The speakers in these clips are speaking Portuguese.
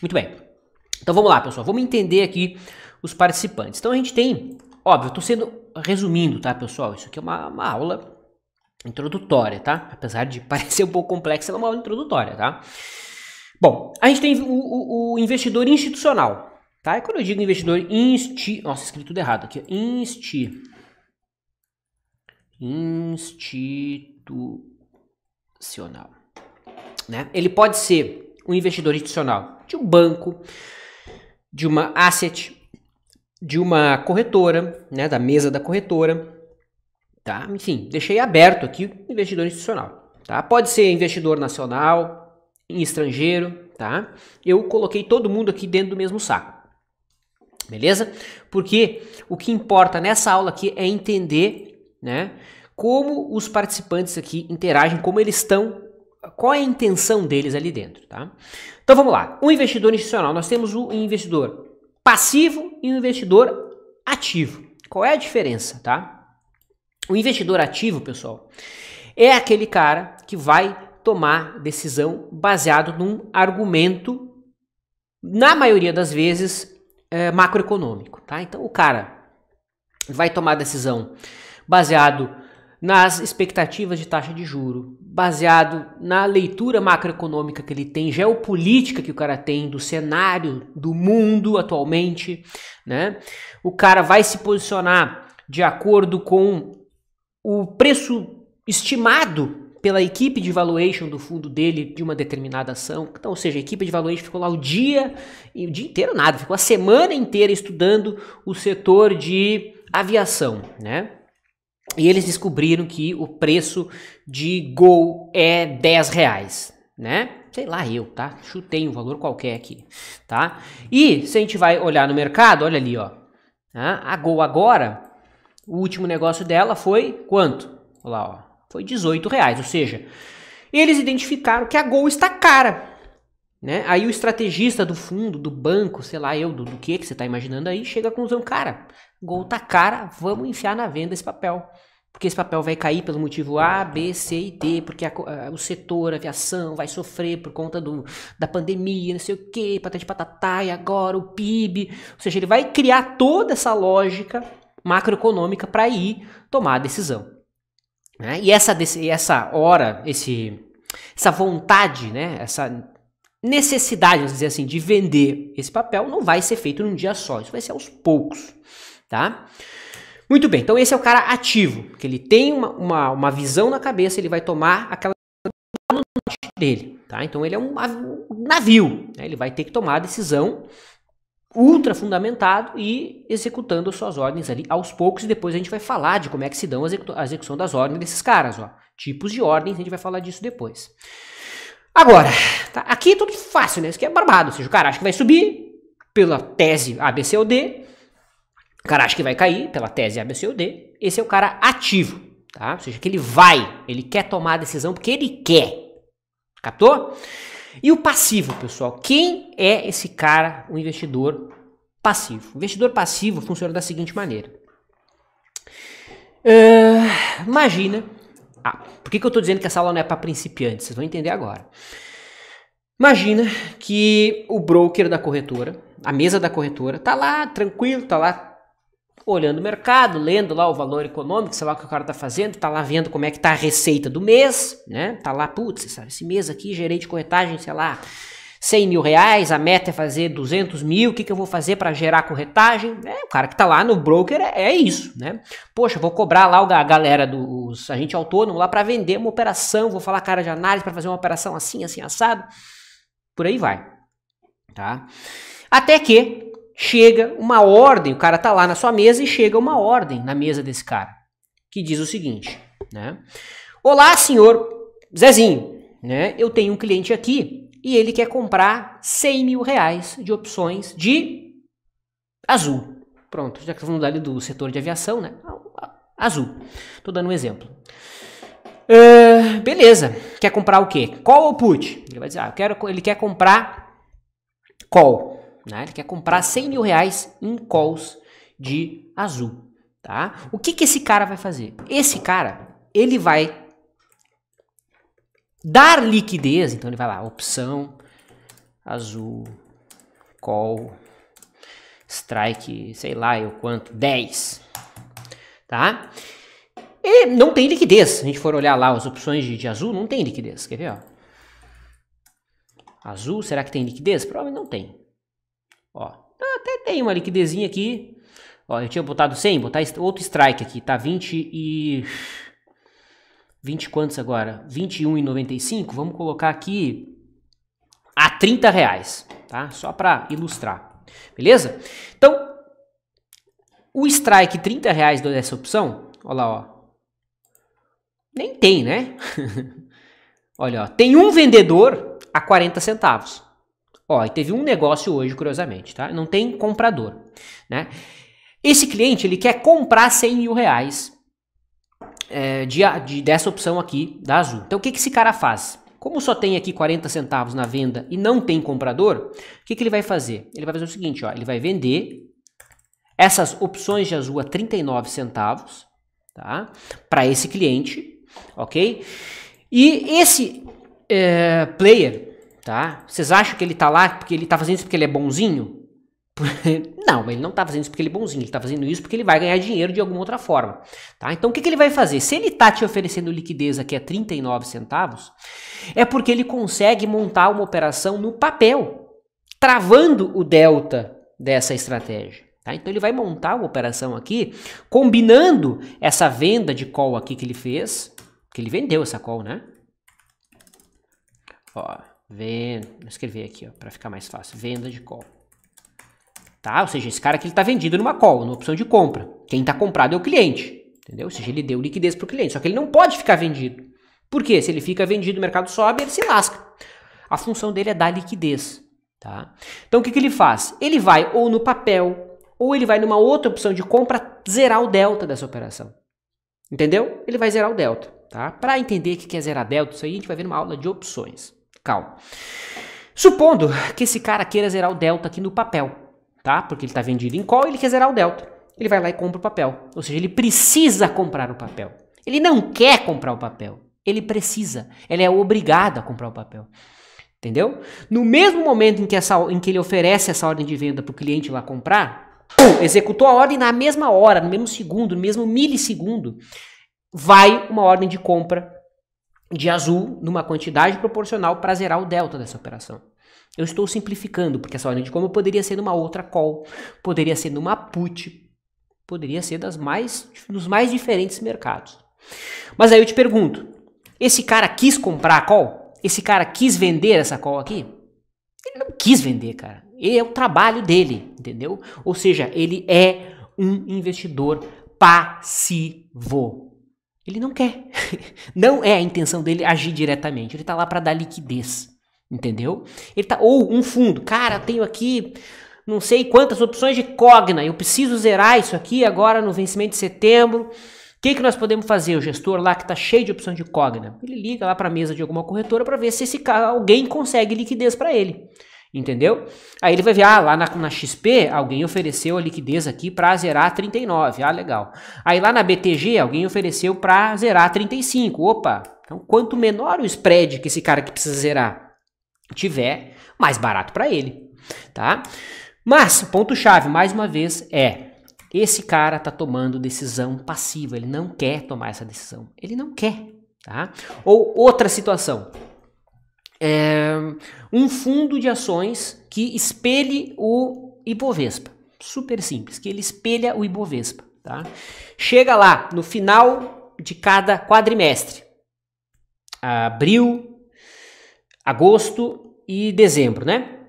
Muito bem. Então vamos lá, pessoal. Vamos entender aqui os participantes. Então a gente tem, óbvio, eu estou resumindo, tá, pessoal? Isso aqui é uma aula introdutória, tá? Apesar de parecer um pouco complexa, ela é uma aula introdutória, tá? Bom, a gente tem o investidor institucional, tá? E quando eu digo investidor nossa, escrito tudo errado aqui. Institucional, né? Ele pode ser um investidor institucional de um banco, de uma asset, de uma corretora, né? Da mesa da corretora, tá? Enfim, deixei aberto aqui o investidor institucional, tá? Pode ser investidor nacional, em estrangeiro, tá? Eu coloquei todo mundo aqui dentro do mesmo saco, beleza? Porque o que importa nessa aula aqui é entender, né? Como os participantes aqui interagem, como eles estão, qual é a intenção deles ali dentro, tá? Então vamos lá. O investidor institucional, nós temos o investidor passivo e o investidor ativo. Qual é a diferença, tá? O investidor ativo, pessoal, é aquele cara que vai tomar decisão baseado num argumento, na maioria das vezes, macroeconômico, tá? Então o cara vai tomar decisão baseado nas expectativas de taxa de juro, baseado na leitura macroeconômica que ele tem, geopolítica que o cara tem do cenário do mundo atualmente, né? O cara vai se posicionar de acordo com o preço estimado pela equipe de valuation do fundo dele de uma determinada ação. Então, ou seja, a equipe de valuation ficou lá o dia inteiro nada, ficou a semana inteira estudando o setor de aviação, né? E eles descobriram que o preço de Gol é R$10, né? Sei lá eu, tá? Chutei um valor qualquer aqui, tá? E se a gente vai olhar no mercado, olha ali, ó. A Gol agora, o último negócio dela foi quanto? Olha lá, ó. Foi R$18, ou seja, eles identificaram que a Gol está cara, né? Aí o estrategista do fundo, do banco, sei lá eu, do que você está imaginando aí, chega à conclusão, cara, Gol tá cara, vamos enfiar na venda esse papel. Porque esse papel vai cair pelo motivo A, B, C e D, porque o setor, a aviação vai sofrer por conta da pandemia, não sei o que, patati patatá, e agora o PIB. Ou seja, ele vai criar toda essa lógica macroeconômica para ir tomar a decisão. Né? E essa vontade, né? Essa necessidade, vamos dizer assim, de vender esse papel não vai ser feito num dia só, isso vai ser aos poucos, tá? Muito bem, então esse é o cara ativo, que ele tem uma visão na cabeça, ele vai tomar aquela dele, tá? Então ele é um navio, né? Ele vai ter que tomar a decisão ultra fundamentado e executando as suas ordens ali aos poucos, e depois a gente vai falar de como é que se dão a execução das ordens desses caras, ó. Tipos de ordens, a gente vai falar disso depois. Agora, tá? Aqui é tudo fácil, né? Isso aqui é barbado, ou seja, o cara acha que vai subir pela tese A, B, C ou D, o cara acha que vai cair pela tese A, B, C ou D, esse é o cara ativo, tá? Ou seja, que ele quer tomar a decisão porque ele quer, captou? E o passivo, pessoal, quem é esse cara, o investidor passivo? O investidor passivo funciona da seguinte maneira. Imagina... por que eu estou dizendo que essa aula não é para principiantes? Vocês vão entender agora. Imagina que o broker da corretora, a mesa da corretora, tá lá tranquilo, tá lá olhando o mercado, lendo lá o valor econômico, sei lá o que o cara tá fazendo, tá lá vendo como é que tá a receita do mês, né? Tá lá, putz, sabe, esse mês aqui gerei de corretagem, sei lá, R$100 mil, a meta é fazer 200 mil, o que eu vou fazer para gerar corretagem? O cara que tá lá no broker é isso, né? Poxa, vou cobrar lá a galera dos agentes autônomos lá para vender uma operação, vou falar cara de análise para fazer uma operação assim, assim, assado, por aí vai, tá? Até que chega uma ordem, o cara tá lá na sua mesa e chega uma ordem na mesa desse cara, que diz o seguinte, né? Olá, senhor Zezinho, né? Eu tenho um cliente aqui e ele quer comprar R$100 mil de opções de Azul. Pronto, já que estamos falando ali do setor de aviação, né? Azul. Tô dando um exemplo. Beleza. Quer comprar o quê? Call ou put? Ele vai dizer, ele quer comprar call. Né? Ele quer comprar R$100 mil em calls de Azul. Tá? O que esse cara vai fazer? Esse cara, ele vai dar liquidez, então ele vai lá, opção Azul call, strike, sei lá eu quanto, 10, tá? E não tem liquidez. Se a gente for olhar lá as opções de azul, não tem liquidez, quer ver, ó? Azul, será que tem liquidez? Provavelmente não tem. Ó, até tem uma liquidezinha aqui. Ó, eu tinha botado 100, botar outro strike aqui, tá? 20 quantos agora? 21,95. Vamos colocar aqui a R$30, tá? Só para ilustrar, beleza? Então, o strike R$30 dessa opção, olha lá, ó. Nem tem, né? Olha, ó, tem um vendedor a 40 centavos. Ó, e teve um negócio hoje, curiosamente, tá? Não tem comprador, né? Esse cliente, ele quer comprar R$100 mil dessa opção aqui da Azul. Então, o que esse cara faz? Como só tem aqui 40 centavos na venda e não tem comprador, o que ele vai fazer? Ele vai fazer o seguinte, ó, ele vai vender essas opções de Azul a 39 centavos, tá? Para esse cliente, ok? E esse player, tá? Vocês acham que ele tá lá porque ele tá fazendo isso porque ele é bonzinho? Não, ele não tá fazendo isso porque ele é bonzinho, ele tá fazendo isso porque ele vai ganhar dinheiro de alguma outra forma, tá? Então o que ele vai fazer? Se ele tá te oferecendo liquidez aqui a 39 centavos, é porque ele consegue montar uma operação no papel, travando o delta dessa estratégia, tá? Então ele vai montar uma operação aqui, combinando essa venda de call aqui que ele fez, que ele vendeu essa call, né? Ó, vou escrever aqui, ó, para ficar mais fácil, venda de call. Tá? Ou seja, esse cara aqui ele está vendido numa call, numa opção de compra. Quem está comprado é o cliente, entendeu? Ou seja, ele deu liquidez para o cliente, só que ele não pode ficar vendido. Por quê? Se ele fica vendido, o mercado sobe, ele se lasca. A função dele é dar liquidez, tá? Então o que ele faz? Ele vai ou no papel, ou ele vai numa outra opção de compra zerar o delta dessa operação. Entendeu? Ele vai zerar o delta, tá? Para entender o que é zerar delta, isso aí a gente vai ver numa aula de opções. Calma. Supondo que esse cara queira zerar o delta aqui no papel, tá? Porque ele está vendido em call e ele quer zerar o delta. Ele vai lá e compra o papel. Ou seja, ele precisa comprar o papel. Ele não quer comprar o papel. Ele precisa. Ele é obrigado a comprar o papel. Entendeu? No mesmo momento em que ele oferece essa ordem de venda para o cliente lá comprar, executou a ordem na mesma hora, no mesmo segundo, no mesmo milissegundo, vai uma ordem de compra de Azul numa quantidade proporcional para zerar o delta dessa operação. Eu estou simplificando, porque essa ordem de compra poderia ser numa outra call, poderia ser numa put, poderia ser dos mais diferentes mercados. Mas aí eu te pergunto, esse cara quis comprar a call? Esse cara quis vender essa call aqui? Ele não quis vender, cara. Ele é o trabalho dele, entendeu? Ou seja, ele é um investidor passivo. Ele não quer. Não é a intenção dele agir diretamente. Ele está lá para dar liquidez. Entendeu? Ele tá, ou um fundo, cara, tenho aqui não sei quantas opções de Cogna, eu preciso zerar isso aqui agora no vencimento de setembro. O que nós podemos fazer? O gestor lá que tá cheio de opções de Cogna, ele liga lá para a mesa de alguma corretora para ver se alguém consegue liquidez para ele. Entendeu? Aí ele vai ver, lá na XP alguém ofereceu a liquidez aqui para zerar 39, legal. Aí lá na BTG alguém ofereceu para zerar 35, opa, então quanto menor o spread que esse cara que precisa zerar tiver, mais barato para ele, tá? Mas o ponto-chave, mais uma vez, esse cara tá tomando decisão passiva, ele não quer tomar essa decisão, ele não quer, tá? Ou outra situação, um fundo de ações que espelhe o Ibovespa, super simples, que ele espelha o Ibovespa, tá? Chega lá no final de cada quadrimestre, abril, agosto e dezembro, né?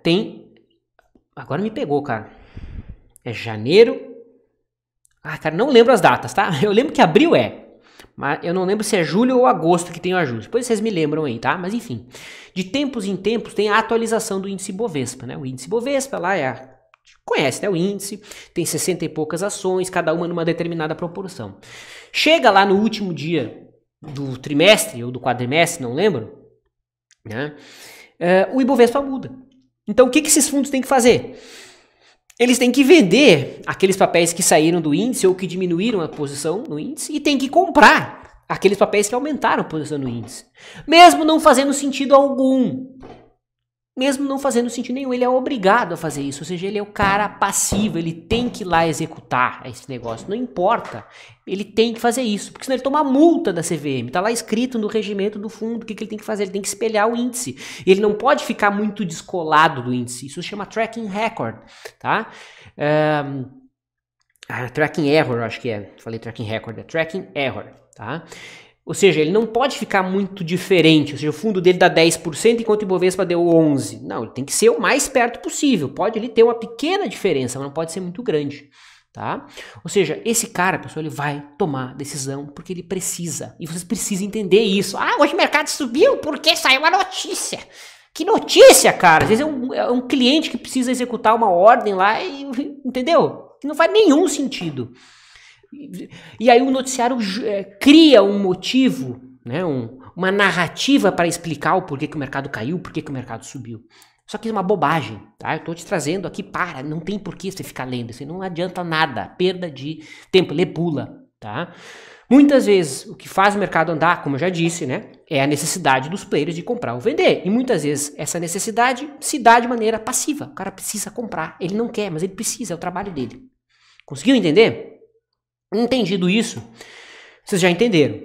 Agora me pegou, cara. É janeiro. Cara, não lembro as datas, tá? Eu lembro que abril mas eu não lembro se é julho ou agosto que tem o ajuste. Depois vocês me lembram aí, tá? Mas enfim, de tempos em tempos tem a atualização do índice Bovespa, né? O índice Bovespa lá conhece, né? O índice tem 60 e poucas ações, cada uma numa determinada proporção. Chega lá no último dia do trimestre ou do quadrimestre, não lembro, né? O Ibovespa muda. Então o que esses fundos têm que fazer? Eles têm que vender aqueles papéis que saíram do índice ou que diminuíram a posição no índice e têm que comprar aqueles papéis que aumentaram a posição no índice, mesmo não fazendo sentido algum. mesmo não fazendo sentido nenhum, ele é obrigado a fazer isso, ou seja, ele é o cara passivo, ele tem que ir lá executar esse negócio, não importa, ele tem que fazer isso, porque senão ele toma multa da CVM, tá lá escrito no regimento do fundo o que ele tem que fazer, ele tem que espelhar o índice, ele não pode ficar muito descolado do índice, isso se chama tracking record, tá? Tracking error, acho que é, falei tracking record, é tracking error, tá? Ou seja, ele não pode ficar muito diferente, ou seja, o fundo dele dá 10% enquanto o Ibovespa deu 11%. Não, ele tem que ser o mais perto possível. Pode ele ter uma pequena diferença, mas não pode ser muito grande, tá? Ou seja, esse cara, pessoal, ele vai tomar decisão porque ele precisa. E vocês precisam entender isso. Ah, hoje o mercado subiu porque saiu uma notícia. Que notícia, cara? Às vezes é um cliente que precisa executar uma ordem lá e, entendeu? Que não faz nenhum sentido. E aí o noticiário cria um motivo, né, uma narrativa para explicar o porquê que o mercado caiu, porquê que o mercado subiu. Só que é uma bobagem, tá? Eu estou te trazendo aqui, não tem porquê você ficar lendo, isso não adianta nada, perda de tempo, lê bula, tá? Muitas vezes o que faz o mercado andar, como eu já disse, né, é a necessidade dos players de comprar ou vender. E muitas vezes essa necessidade se dá de maneira passiva. O cara precisa comprar, ele não quer, mas ele precisa, é o trabalho dele. Conseguiu entender? Entendido isso, vocês já entenderam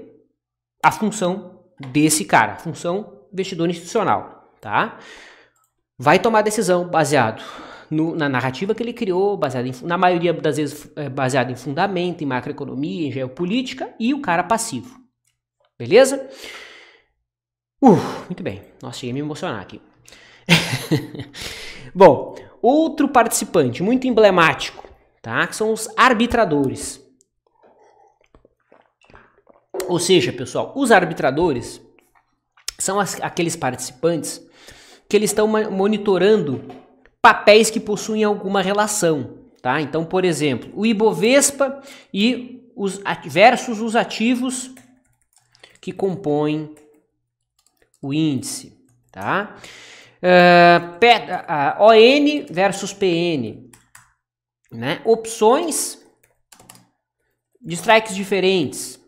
a função desse cara, a função investidor institucional, tá? Vai tomar decisão baseado na narrativa que ele criou, baseado na maioria das vezes baseado em fundamento, em macroeconomia, em geopolítica, e o cara passivo, beleza? Muito bem, nossa, cheguei a me emocionar aqui. Bom, outro participante muito emblemático, tá? Que são os arbitradores. Ou seja, pessoal, os arbitradores são aqueles participantes que eles estão monitorando papéis que possuem alguma relação, tá? Então, por exemplo, o Ibovespa e versus os ativos que compõem o índice, tá? ON versus PN, né? Opções de strikes diferentes.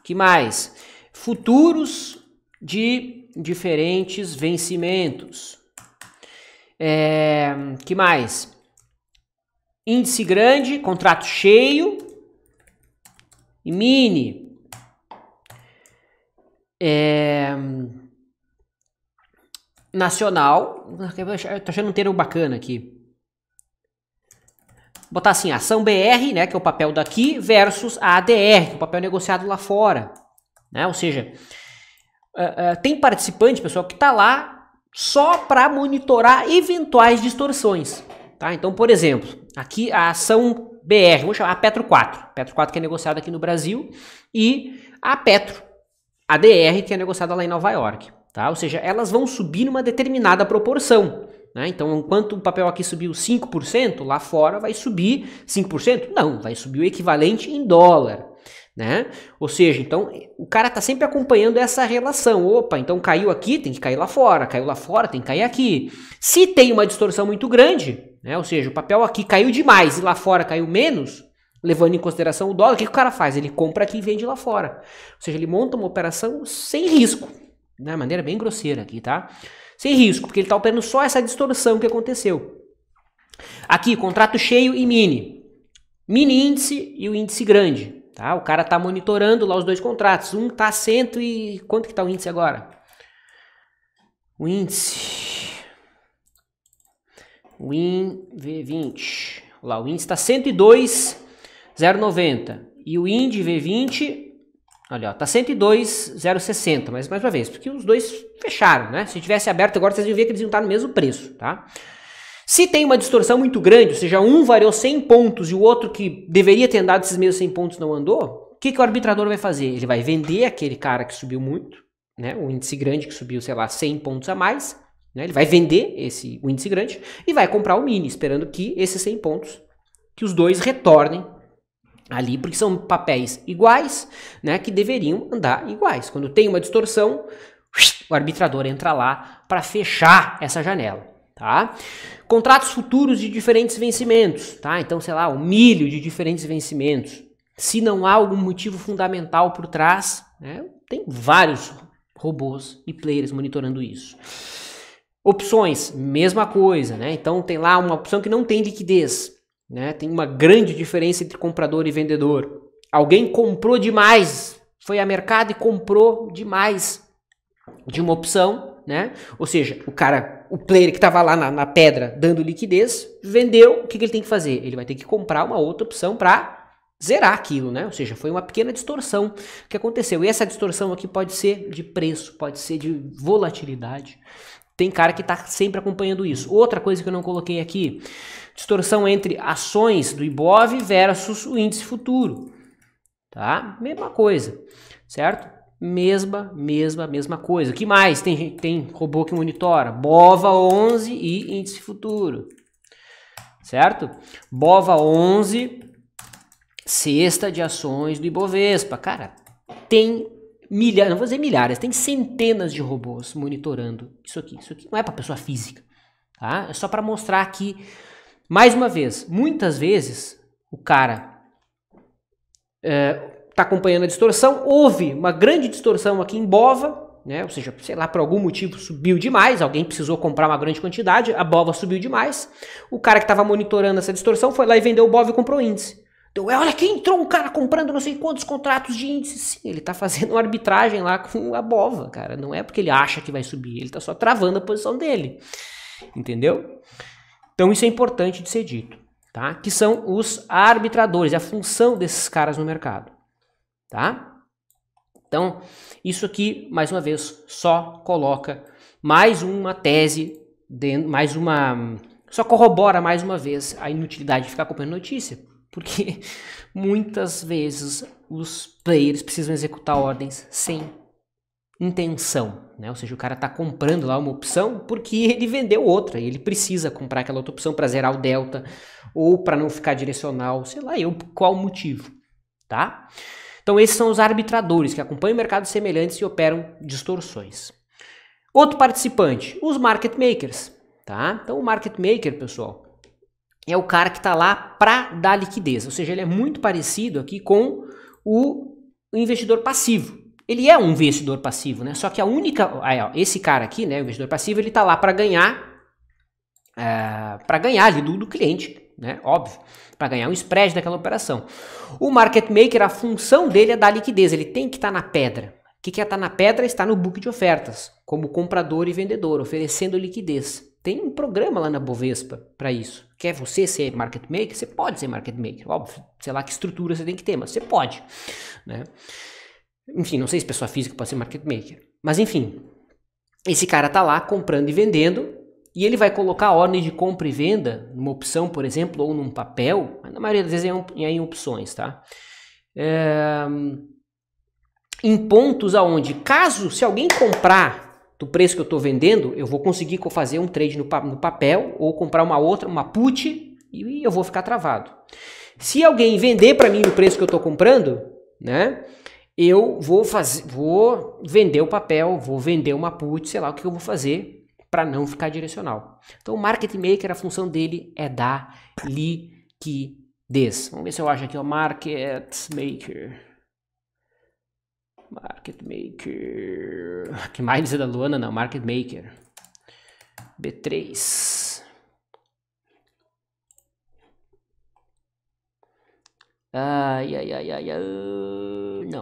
Que mais? Futuros de diferentes vencimentos. Que mais? Índice grande, contrato cheio e mini. Nacional. Tô achando um termo bacana aqui. Botar assim, ação BR, né, que é o papel daqui, versus a ADR, que é o papel negociado lá fora. Né? Ou seja, tem participante, pessoal, que está lá só para monitorar eventuais distorções. Tá? Então, por exemplo, aqui a ação BR, vamos chamar a Petro 4. Petro 4 que é negociada aqui no Brasil, e a Petro, ADR, que é negociada lá em Nova York. Tá? Ou seja, elas vão subir numa determinada proporção. Né? Então, enquanto o papel aqui subiu 5%, lá fora vai subir 5%? Não, vai subir o equivalente em dólar. Né? Ou seja, então o cara está sempre acompanhando essa relação. Opa, então caiu aqui, tem que cair lá fora. Caiu lá fora, tem que cair aqui. Se tem uma distorção muito grande, né? Ou seja, o papel aqui caiu demais e lá fora caiu menos, levando em consideração o dólar, o que o cara faz? Ele compra aqui e vende lá fora. Ou seja, ele monta uma operação sem risco. De uma maneira bem grosseira aqui, tá? Sem risco, porque ele está operando só essa distorção que aconteceu. Aqui, contrato cheio e mini. Mini índice e o índice grande. Tá? O cara está monitorando lá os dois contratos. Um está 100 e... Quanto que está o índice agora? O índice... O INV20. Lá, o índice está 102,090. E o IND V20... Olha, ó, tá 102,060, mas mais uma vez, porque os dois fecharam, né? Se tivesse aberto agora, vocês iam ver que eles iam estar no mesmo preço, tá? Se tem uma distorção muito grande, ou seja, um variou 100 pontos e o outro que deveria ter andado esses mesmos 100 pontos não andou, o que o arbitrador vai fazer? Ele vai vender aquele cara que subiu muito, né? O índice grande que subiu, sei lá, 100 pontos a mais, né? Ele vai vender o índice grande e vai comprar o mini, esperando que esses 100 pontos, que os dois retornem ali, porque são papéis iguais, né, que deveriam andar iguais. Quando tem uma distorção, o arbitrador entra lá para fechar essa janela, tá? Contratos futuros de diferentes vencimentos, tá? Então, sei lá, o milho de diferentes vencimentos. Se não há algum motivo fundamental por trás, né, tem vários robôs e players monitorando isso. Opções, mesma coisa, né? Então tem lá uma opção que não tem liquidez, né? Tem uma grande diferença entre comprador e vendedor. Alguém comprou demais, foi a mercado e comprou demais de uma opção, né? Ou seja, o player que estava lá na pedra dando liquidez, vendeu, o que ele tem que fazer? Ele vai ter que comprar uma outra opção para zerar aquilo, né? Ou seja, foi uma pequena distorção que aconteceu. E essa distorção aqui pode ser de preço, pode ser de volatilidade. Tem cara que está sempre acompanhando isso. Outra coisa que eu não coloquei aqui, distorção entre ações do Ibov versus o índice futuro. Tá? Mesma coisa, certo? Mesma coisa. O que mais? Tem robô que monitora BOVA 11 e índice futuro, certo? BOVA 11, cesta de ações do Ibovespa. Cara, tem milhares, não vou dizer milhares, tem centenas de robôs monitorando isso aqui. Isso aqui não é para pessoa física, tá? É só para mostrar que, mais uma vez, muitas vezes o cara está acompanhando a distorção, houve uma grande distorção aqui em BOVA, né? Ou seja, sei lá, por algum motivo subiu demais, alguém precisou comprar uma grande quantidade, a BOVA subiu demais, o cara que estava monitorando essa distorção foi lá e vendeu o BOVA e comprou o índice. Então, olha que entrou um cara comprando não sei quantos contratos de índice. Sim, ele está fazendo uma arbitragem lá com a BOVA, cara. Não é porque ele acha que vai subir, ele está só travando a posição dele. Entendeu? Então isso é importante de ser dito, tá? Que são os arbitradores, a função desses caras no mercado, tá? Então, isso aqui, mais uma vez, só coloca mais uma tese, só corrobora mais uma vez a inutilidade de ficar acompanhando notícia. Porque muitas vezes os players precisam executar ordens sem intenção, né? Ou seja, o cara está comprando lá uma opção porque ele vendeu outra, e ele precisa comprar aquela outra opção para zerar o delta ou para não ficar direcional, sei lá eu qual motivo, tá? Então esses são os arbitradores que acompanham mercados semelhantes e operam distorções. Outro participante, os market makers, tá? Então o market maker, pessoal, é o cara que está lá para dar liquidez, ou seja, ele é muito parecido aqui com o investidor passivo. Ele é um investidor passivo, né? Só que esse cara aqui, né, o investidor passivo, ele está lá para ganhar ali do cliente, né? Óbvio, para ganhar um spread daquela operação. O market maker, a função dele é dar liquidez, ele tem que estar na pedra. O que é estar na pedra? Está no book de ofertas, como comprador e vendedor, oferecendo liquidez. Tem um programa lá na Bovespa para isso. Quer você ser market maker? Você pode ser market maker, óbvio. Sei lá que estrutura você tem que ter, mas você pode, né? Enfim, não sei se pessoa física pode ser market maker. Mas enfim, esse cara tá lá comprando e vendendo, e ele vai colocar a ordem de compra e venda numa opção, por exemplo, ou num papel, mas na maioria das vezes é em opções, tá? Em pontos aonde, se alguém comprar do preço que eu estou vendendo, eu vou conseguir fazer um trade no papel ou comprar uma put e eu vou ficar travado. Se alguém vender para mim no preço que eu estou comprando, né, eu vou vender o papel, vou vender uma put, sei lá o que eu vou fazer para não ficar direcional. Então o market maker, a função dele é dar liquidez. Vamos ver se eu acho aqui o market maker. Market Maker. Que mais é da Luana? Não, Market Maker. B3.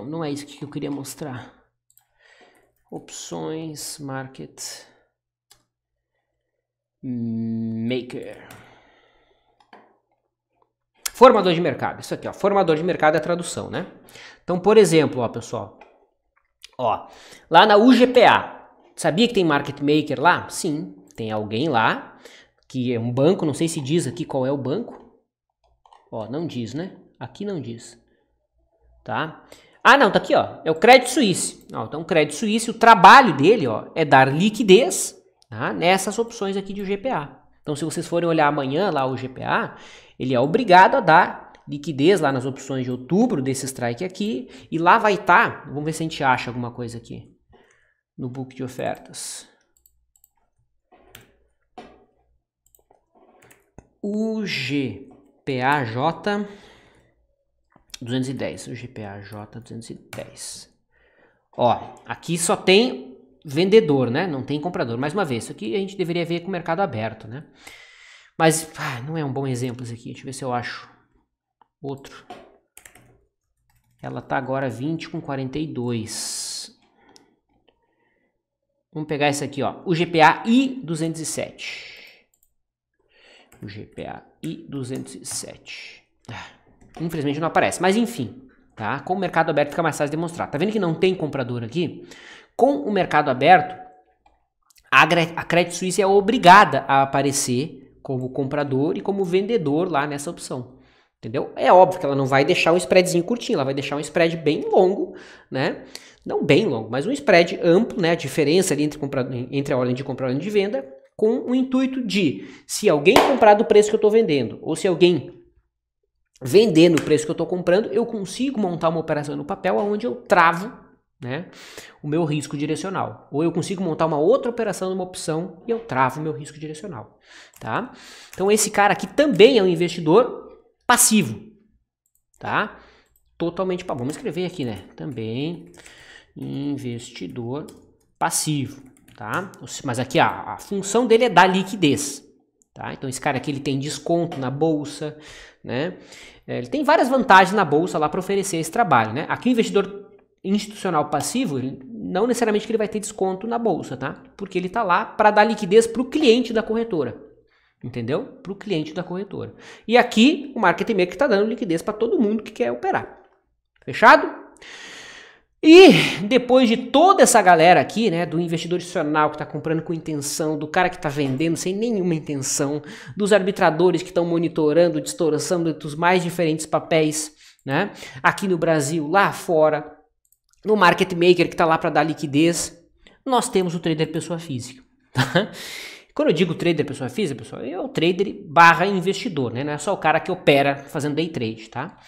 Não é isso que eu queria mostrar. Opções, Market Maker. Formador de mercado. Isso aqui, ó. Formador de mercado é a tradução, né? Então, por exemplo, ó, pessoal. Ó, lá na UGPA, sabia que tem market maker lá? Sim, tem alguém lá, que é um banco, não sei se diz aqui qual é o banco. Ó, não diz, né? Aqui não diz. Tá? Ah, não, tá aqui, ó. É o Credit Suisse. Ó, então, o Credit Suisse, o trabalho dele, ó, é dar liquidez, tá, nessas opções aqui de UGPA. Então, se vocês forem olhar amanhã lá o UGPA, ele é obrigado a dar liquidez lá nas opções de outubro desse strike aqui, e lá vai estar, vamos ver se a gente acha alguma coisa aqui, no book de ofertas. UGPAJ 210, UGPAJ 210. Ó, aqui só tem vendedor, né? Não tem comprador. Mais uma vez, isso aqui a gente deveria ver com o mercado aberto, né? Mas não é um bom exemplo isso aqui. Deixa eu ver se eu acho outro. Ela tá agora 20 com 42. Vamos pegar esse aqui, ó. O GPA I207. O GPA I207. Infelizmente não aparece, mas enfim, tá? Com o mercado aberto fica mais fácil de demonstrar. Tá vendo que não tem comprador aqui? Com o mercado aberto, a Credit Suisse é obrigada a aparecer como comprador e como vendedor lá nessa opção. Entendeu? É óbvio que ela não vai deixar um spreadzinho curtinho, ela vai deixar um spread bem longo, né? Não bem longo, mas um spread amplo, né? A diferença ali entre a ordem de compra e a ordem de venda, com o intuito de, se alguém comprar do preço que eu estou vendendo, ou se alguém vender no preço que eu estou comprando, eu consigo montar uma operação no papel onde eu travo, né, o meu risco direcional. Ou eu consigo montar uma outra operação numa opção e eu travo o meu risco direcional. Tá? Então esse cara aqui também é um investidor passivo. Tá? Totalmente passivo. Vamos escrever aqui, né? Também investidor passivo. Tá? Mas aqui a função dele é dar liquidez. Tá? Então esse cara aqui ele tem desconto na bolsa, né? Ele tem várias vantagens na bolsa lá para oferecer esse trabalho, né? Aqui o investidor institucional passivo, não necessariamente que ele vai ter desconto na bolsa, tá? Porque ele tá lá para dar liquidez para o cliente da corretora, entendeu? Para o cliente da corretora. E aqui o market maker está dando liquidez para todo mundo que quer operar. Fechado? E depois de toda essa galera aqui, né, do investidor institucional que está comprando com intenção, do cara que está vendendo sem nenhuma intenção, dos arbitradores que estão monitorando distorção dos mais diferentes papéis, né, aqui no Brasil, lá fora, no market maker que está lá para dar liquidez, nós temos o trader pessoa física. Tá? Quando eu digo trader pessoa física, pessoal, é o trader barra investidor, né, não é só o cara que opera fazendo day trade, tá?